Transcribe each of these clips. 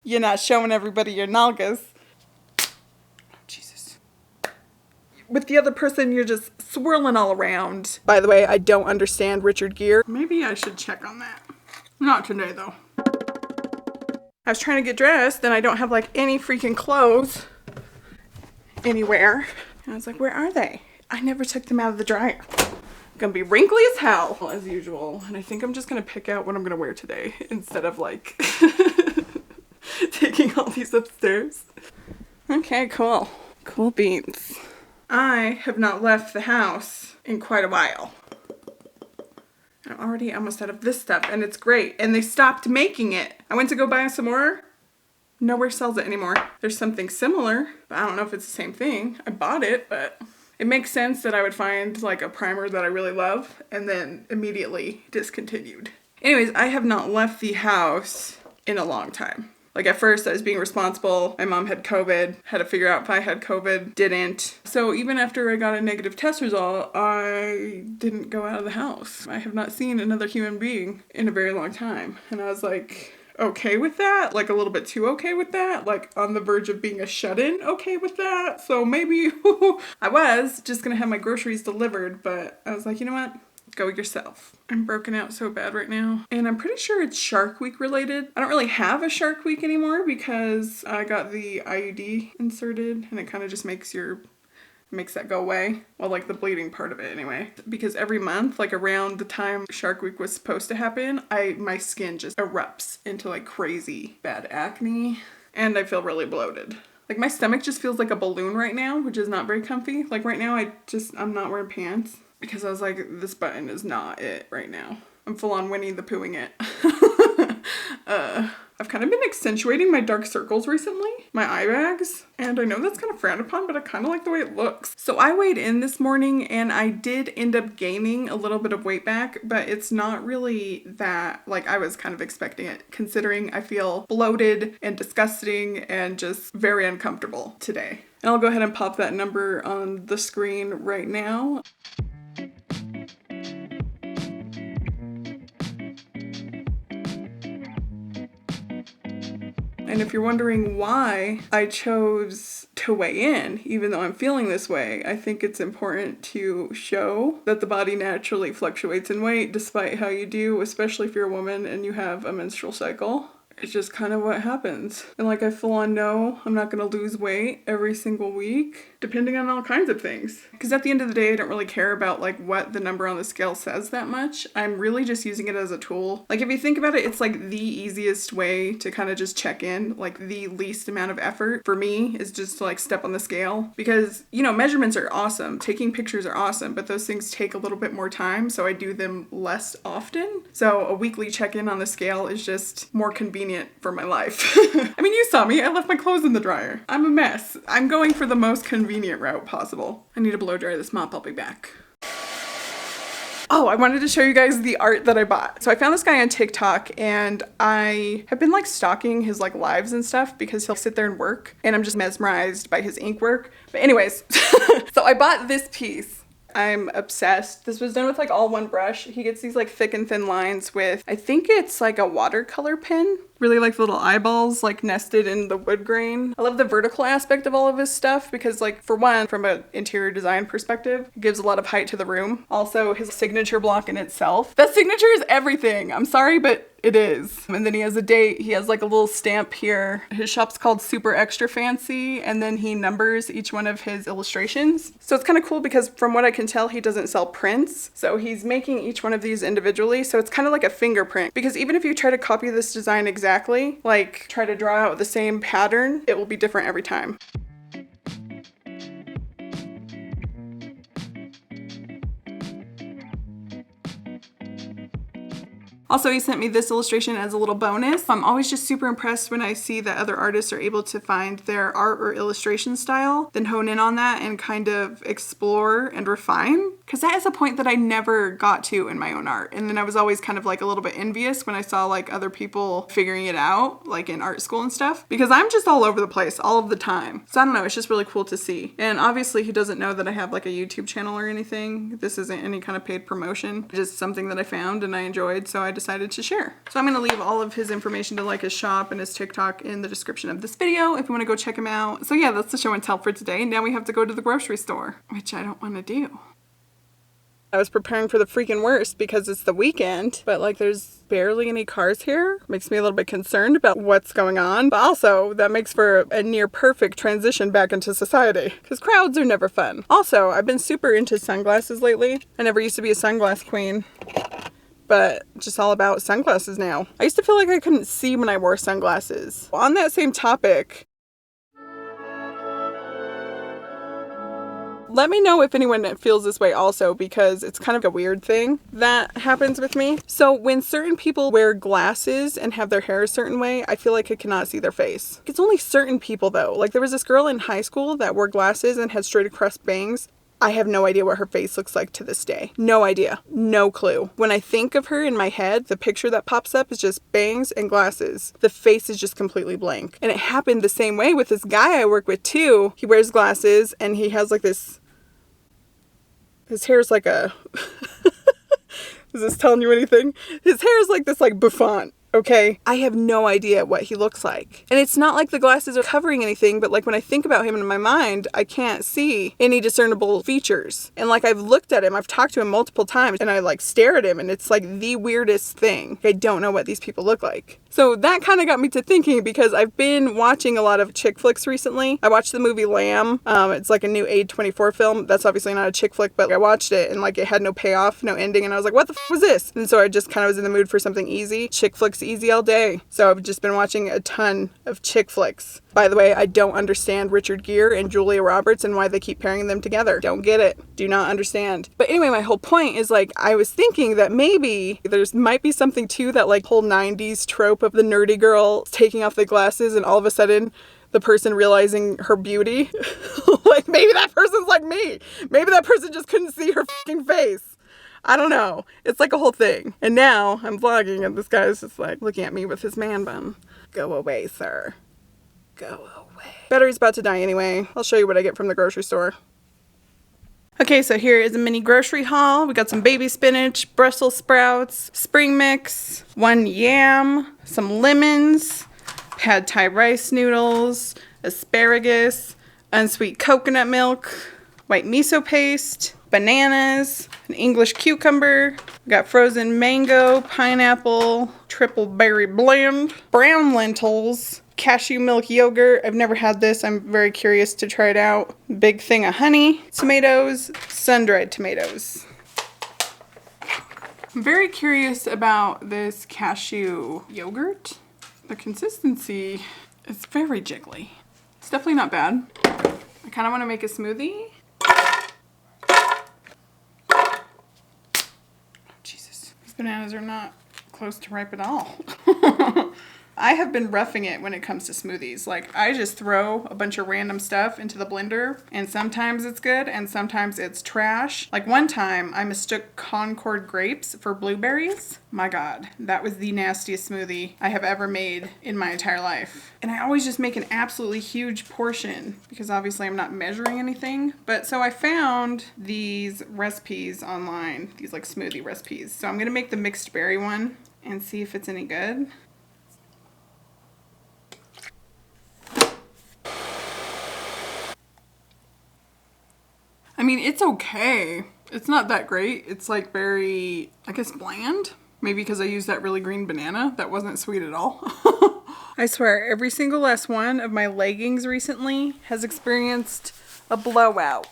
You're not showing everybody your nalgas. Oh, Jesus. With the other person, you're just swirling all around. By the way, I don't understand Richard Gere. Maybe I should check on that. Not today, though. I was trying to get dressed, and I don't have like any freaking clothes anywhere. And I was like, where are they? I never took them out of the dryer. Gonna be wrinkly as hell, as usual. And I think I'm just gonna pick out what I'm gonna wear today instead of like taking all these upstairs. Okay, cool. Cool beans. I have not left the house in quite a while. I'm already almost out of this stuff, and it's great. And they stopped making it. I went to go buy some more. Nowhere sells it anymore. There's something similar, but I don't know if it's the same thing. I bought it, but it makes sense that I would find like a primer that I really love and then immediately discontinued. Anyways, I have not left the house in a long time. Like at first I was being responsible. My mom had COVID, had to figure out if I had COVID, didn't. So even after I got a negative test result, I didn't go out of the house. I have not seen another human being in a very long time. And I was like, okay with that, like a little bit too okay with that, like on the verge of being a shut-in okay with that. So maybe I was just gonna have my groceries delivered, but I was like, you know what? Go yourself. I'm broken out so bad right now. And I'm pretty sure it's Shark Week related. I don't really have a Shark Week anymore because I got the IUD inserted and it kind of just makes that go away. Well, like the bleeding part of it anyway. Because every month, like around the time Shark Week was supposed to happen, my skin just erupts into like crazy bad acne and I feel really bloated. Like my stomach just feels like a balloon right now, which is not very comfy. Like right now I'm not wearing pants because I was like, this button is not it right now. I'm full on Winnie the Poohing it. I've kind of been accentuating my dark circles recently, my eye bags, and I know that's kind of frowned upon, but I kind of like the way it looks. So I weighed in this morning and I did end up gaining a little bit of weight back, but it's not really that like I was kind of expecting it, considering I feel bloated and disgusting and just very uncomfortable today. And I'll go ahead and pop that number on the screen right now. And if you're wondering why I chose to weigh in, even though I'm feeling this way, I think it's important to show that the body naturally fluctuates in weight despite how you do, especially if you're a woman and you have a menstrual cycle. It's just kind of what happens. And like I full on know I'm not going to lose weight every single week, depending on all kinds of things. Because at the end of the day, I don't really care about like what the number on the scale says that much. I'm really just using it as a tool. Like if you think about it, it's like the easiest way to kind of just check in, like the least amount of effort for me is just to like step on the scale. Because, you know, measurements are awesome. Taking pictures are awesome, but those things take a little bit more time. So I do them less often. So a weekly check-in on the scale is just more convenient for my life. I mean, you saw me. I left my clothes in the dryer. I'm a mess. I'm going for the most convenient route possible. I need to blow dry this mop. I'll be back. Oh, I wanted to show you guys the art that I bought. So I found this guy on TikTok and I have been like stalking his like lives and stuff because he'll sit there and work and I'm just mesmerized by his ink work. But anyways, so I bought this piece. I'm obsessed. This was done with like all one brush. He gets these like thick and thin lines with, I think it's like a watercolor pen. Really like the little eyeballs like nested in the wood grain. I love the vertical aspect of all of his stuff because like for one, from an interior design perspective, it gives a lot of height to the room. Also his signature block in itself. That signature is everything. I'm sorry, but it is. And then he has a date. He has like a little stamp here. His shop's called Super Extra Fancy, and then he numbers each one of his illustrations. So it's kind of cool because from what I can tell, he doesn't sell prints. So he's making each one of these individually. So it's kind of like a fingerprint because even if you try to copy this design exactly, like try to draw out the same pattern, it will be different every time. Also, he sent me this illustration as a little bonus. I'm always just super impressed when I see that other artists are able to find their art or illustration style, then hone in on that and kind of explore and refine. Because that is a point that I never got to in my own art. And then I was always kind of like a little bit envious when I saw like other people figuring it out, like in art school and stuff. Because I'm just all over the place all of the time. So I don't know, it's just really cool to see. And obviously he doesn't know that I have like a YouTube channel or anything. This isn't any kind of paid promotion. Just something that I found and I enjoyed. So I decided decided to share. So I'm going to leave all of his information to like his shop and his TikTok in the description of this video if you want to go check him out. So yeah, that's the show and tell for today. Now we have to go to the grocery store, which I don't want to do. I was preparing for the freaking worst because it's the weekend, but like there's barely any cars here. Makes me a little bit concerned about what's going on, but also that makes for a near perfect transition back into society because crowds are never fun. Also, I've been super into sunglasses lately. I never used to be a sunglass queen, but just all about sunglasses now. I used to feel like I couldn't see when I wore sunglasses. On that same topic, let me know if anyone feels this way also, because it's kind of a weird thing that happens with me. So when certain people wear glasses and have their hair a certain way, I feel like I cannot see their face. It's only certain people though. Like there was this girl in high school that wore glasses and had straight across bangs. I have no idea what her face looks like to this day. No idea. No clue. When I think of her in my head, the picture that pops up is just bangs and glasses. The face is just completely blank. And it happened the same way with this guy I work with too. He wears glasses and he has like this, his hair's like a, is this telling you anything? His hair is like this like bouffant. Okay, I have no idea what he looks like. And it's not like the glasses are covering anything, but like when I think about him in my mind, I can't see any discernible features. And like I've looked at him, I've talked to him multiple times, and I like stare at him and it's like the weirdest thing. I don't know what these people look like. So that kind of got me to thinking because I've been watching a lot of chick flicks recently. I watched the movie Lamb. It's like a new A24 film. That's obviously not a chick flick, but I watched it and like it had no payoff, no ending. And I was like, what the f was this? And so I just kind of was in the mood for something easy. Chick flicks easy all day. So I've just been watching a ton of chick flicks. By the way, I don't understand Richard Gere and Julia Roberts and why they keep pairing them together. Don't get it. Do not understand. But anyway, my whole point is like, I was thinking that maybe there's might be something to that like whole 90s trope of the nerdy girl taking off the glasses and all of a sudden the person realizing her beauty. Like maybe that person's like me. Maybe that person just couldn't see her fucking face. I don't know. It's like a whole thing. And now I'm vlogging and this guy's just like looking at me with his man bun. Go away, sir. Go away. Battery's about to die anyway. I'll show you what I get from the grocery store. Okay, so here is a mini grocery haul. We got some baby spinach, Brussels sprouts, spring mix, 1 yam, some lemons, pad thai rice noodles, asparagus, unsweet coconut milk, white miso paste, bananas, an English cucumber, we got frozen mango, pineapple, triple berry blend, brown lentils, cashew milk yogurt. I've never had this. I'm very curious to try it out. Big thing of honey, tomatoes, sun-dried tomatoes. I'm very curious about this cashew yogurt. The consistency is very jiggly. It's definitely not bad. I kind of want to make a smoothie. Bananas are not close to ripe at all. I have been roughing it when it comes to smoothies. Like I just throw a bunch of random stuff into the blender and sometimes it's good and sometimes it's trash. Like one time I mistook Concord grapes for blueberries. My God, that was the nastiest smoothie I have ever made in my entire life. And I always just make an absolutely huge portion because obviously I'm not measuring anything. But so I found these recipes online, these like smoothie recipes. So I'm gonna make the mixed berry one and see if it's any good. I mean, it's okay. It's not that great. It's like very, I guess, bland. Maybe because I used that really green banana that wasn't sweet at all. I swear, every single last one of my leggings recently has experienced a blowout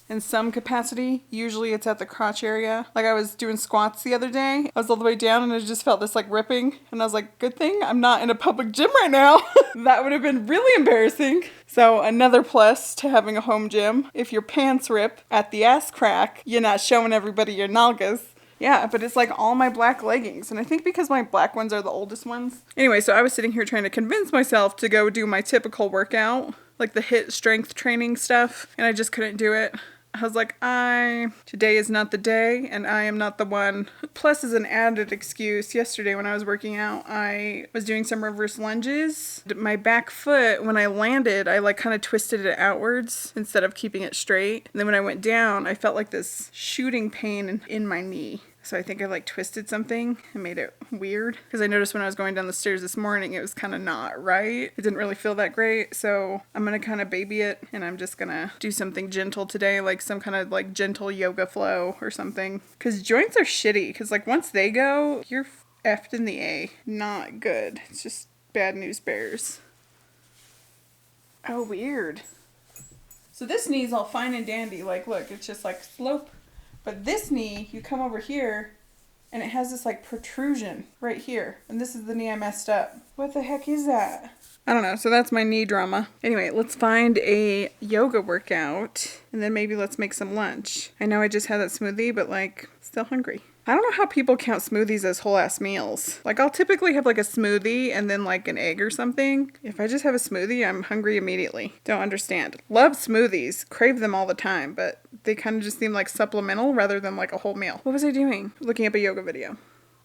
in some capacity. Usually it's at the crotch area. Like I was doing squats the other day. I was all the way down and I just felt this like ripping. And I was like, good thing I'm not in a public gym right now. That would have been really embarrassing. So another plus to having a home gym. If your pants rip at the ass crack, you're not showing everybody your nalgas. Yeah, but it's like all my black leggings. And I think because my black ones are the oldest ones. Anyway, so I was sitting here trying to convince myself to go do my typical workout. Like the HIIT strength training stuff. And I just couldn't do it. I was like, today is not the day and I am not the one. Plus as an added excuse, yesterday when I was working out, I was doing some reverse lunges. My back foot, when I landed, I like kind of twisted it outwards instead of keeping it straight. And then when I went down, I felt like this shooting pain in my knee. So I think I like twisted something and made it weird. Because I noticed when I was going down the stairs this morning, it was kind of not right. It didn't really feel that great. So I'm going to kind of baby it. And I'm just going to do something gentle today. Like some kind of like gentle yoga flow or something. Because joints are shitty. Because like once they go, you're effed in the A. Not good. It's just bad news bears. Oh, weird. So this knee's all fine and dandy. Like, look, it's just like slope. But this knee, you come over here, and it has this like protrusion right here. And this is the knee I messed up. What the heck is that? I don't know. So that's my knee drama. Anyway, let's find a yoga workout, and then maybe let's make some lunch. I know I just had that smoothie, but like, still hungry. I don't know how people count smoothies as whole ass meals. Like I'll typically have like a smoothie and then like an egg or something. If I just have a smoothie, I'm hungry immediately. Don't understand. Love smoothies, crave them all the time, but they kind of just seem like supplemental rather than like a whole meal. What was I doing? Looking up a yoga video.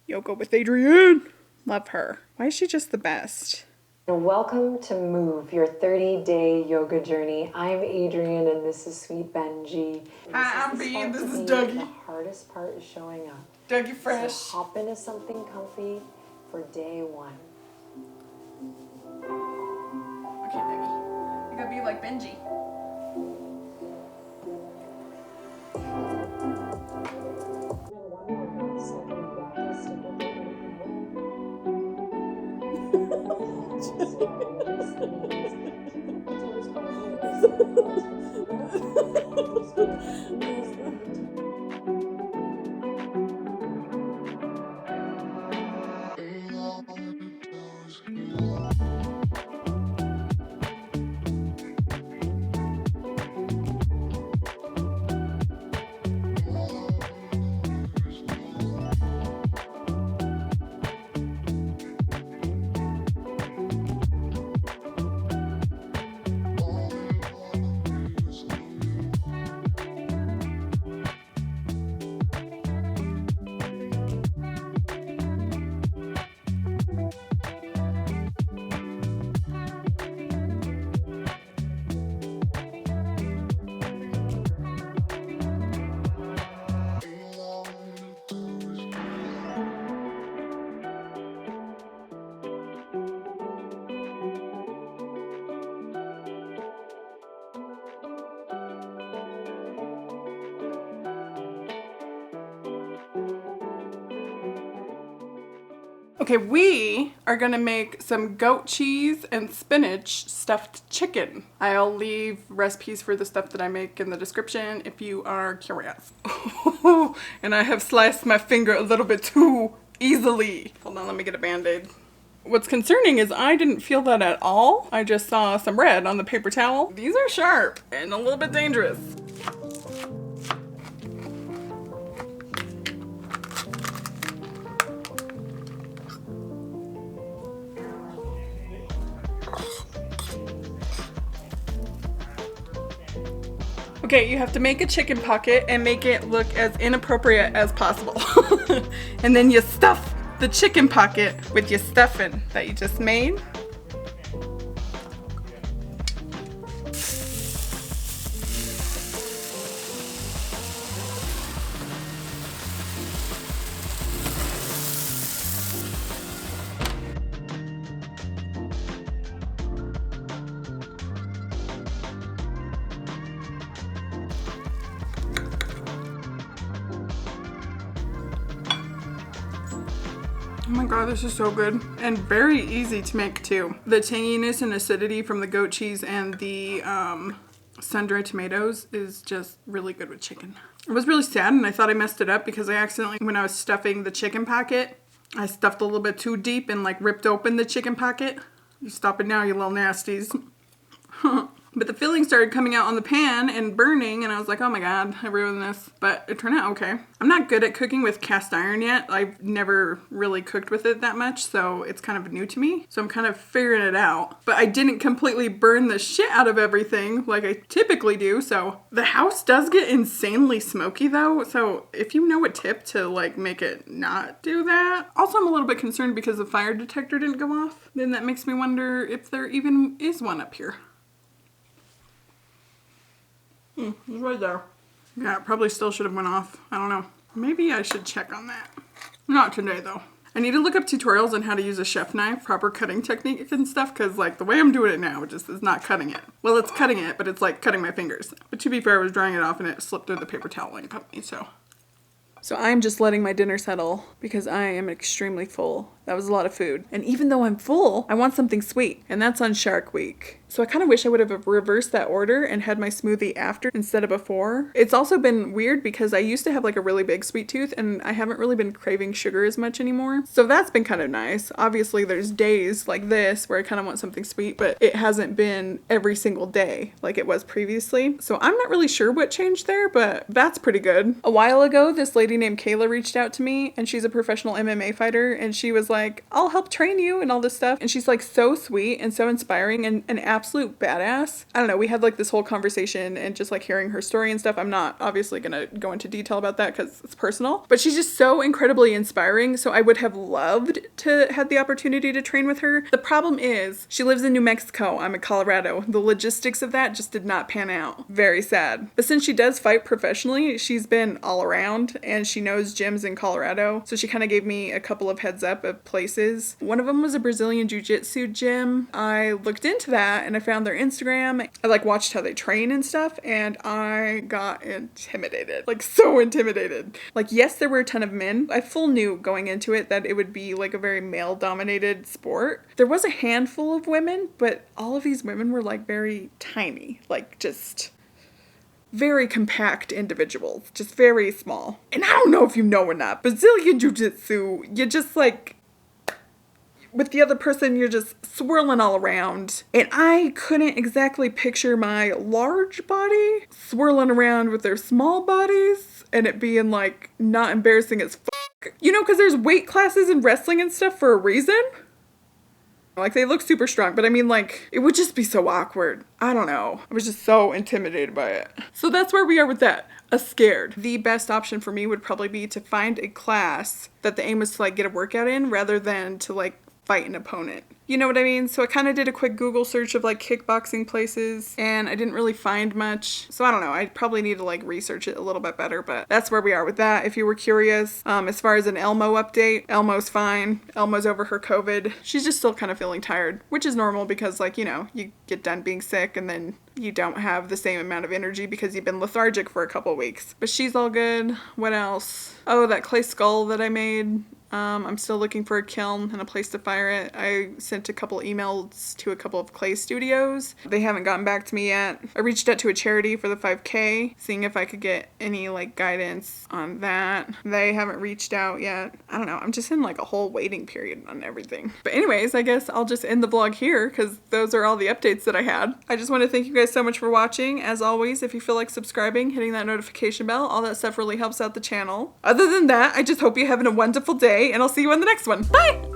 Yoga with Adrienne. Love her. Why is she just the best? Welcome to Move, your 30-day yoga journey. I'm Adrienne and this is Sweet Benji. Hi, I'm Bee, this is Dougie. The hardest part is showing up. Dougie Fresh. So hop into something comfy for day one. Okay, Dougie. You gotta be like Benji. Okay, we are gonna make some goat cheese and spinach stuffed chicken. I'll leave recipes for the stuff that I make in the description if you are curious. And I have sliced my finger a little bit too easily. Hold on, let me get a Band-Aid. What's concerning is I didn't feel that at all. I just saw some red on the paper towel. These are sharp and a little bit dangerous. Okay, you have to make a chicken pocket and make it look as inappropriate as possible. And then you stuff the chicken pocket with your stuffing that you just made. Oh my god, this is so good. And very easy to make too. The tanginess and acidity from the goat cheese and the sun-dried tomatoes is just really good with chicken. I was really sad and I thought I messed it up because I accidentally, when I was stuffing the chicken pocket, I stuffed a little bit too deep and like ripped open the chicken pocket. You stop it now, you little nasties. But the filling started coming out on the pan and burning, and I was like, oh my god, I ruined this. But it turned out okay. I'm not good at cooking with cast iron yet. I've never really cooked with it that much, so it's kind of new to me. So I'm kind of figuring it out. But I didn't completely burn the shit out of everything like I typically do, so. The house does get insanely smoky though, so if you know a tip to like make it not do that. Also, I'm a little bit concerned because the fire detector didn't go off. Then that makes me wonder if there even is one up here. It's right there. Yeah, it probably still should have went off. I don't know. Maybe I should check on that. Not today though. I need to look up tutorials on how to use a chef knife, proper cutting technique and stuff, because like the way I'm doing it now just is not cutting it. Well, it's cutting it, but it's like cutting my fingers. But to be fair, I was drying it off and it slipped through the paper towel and cut me, so. So I'm just letting my dinner settle because I am extremely full. That was a lot of food. And even though I'm full, I want something sweet. And that's on Shark Week. So I kind of wish I would have reversed that order and had my smoothie after instead of before. It's also been weird because I used to have like a really big sweet tooth and I haven't really been craving sugar as much anymore. So that's been kind of nice. Obviously there's days like this where I kind of want something sweet, but it hasn't been every single day like it was previously. So I'm not really sure what changed there, but that's pretty good. A while ago, this lady named Kayla reached out to me and she's a professional MMA fighter and she was like, I'll help train you and all this stuff. And she's like so sweet and so inspiring and an absolute badass. I don't know, we had like this whole conversation and just like hearing her story and stuff. I'm not obviously gonna go into detail about that because it's personal, but she's just so incredibly inspiring. So I would have loved to have the opportunity to train with her. The problem is she lives in New Mexico. I'm in Colorado. The logistics of that just did not pan out. Very sad. But since she does fight professionally, she's been all around and she knows gyms in Colorado. So she kind of gave me a couple of heads up of places. One of them was a Brazilian jiu-jitsu gym. I looked into that and I found their Instagram. I like watched how they train and stuff and I got intimidated. Like so intimidated. Like yes, there were a ton of men. I full knew going into it that it would be like a very male-dominated sport. There was a handful of women, but all of these women were like very tiny. Like just very compact individuals. Just very small. And I don't know if you know or not, Brazilian jiu-jitsu, you just like with the other person, you're just swirling all around. And I couldn't exactly picture my large body swirling around with their small bodies and it being like not embarrassing as fuck. You know, because there's weight classes in wrestling and stuff for a reason. Like they look super strong, but I mean like it would just be so awkward. I don't know. I was just so intimidated by it. So that's where we are with that. Scared. The best option for me would probably be to find a class that the aim is to like get a workout in rather than to like fight an opponent. You know what I mean? So I kind of did a quick Google search of like kickboxing places and I didn't really find much. So I don't know. I probably need to like research it a little bit better, but that's where we are with that. If you were curious, as far as an Elmo update, Elmo's fine. Elmo's over her COVID. She's just still kind of feeling tired, which is normal because like, you know, you get done being sick and then you don't have the same amount of energy because you've been lethargic for a couple weeks. But she's all good. What else? Oh, that clay skull that I made. I'm still looking for a kiln and a place to fire it. I sent a couple emails to a couple of clay studios. They haven't gotten back to me yet. I reached out to a charity for the 5K, seeing if I could get any like guidance on that. They haven't reached out yet. I don't know. I'm just in like a whole waiting period on everything. But anyways, I guess I'll just end the vlog here because those are all the updates that I had. I just want to thank you guys so much for watching. As always, if you feel like subscribing, hitting that notification bell, all that stuff really helps out the channel. Other than that, I just hope you're having a wonderful day and I'll see you on the next one. Bye!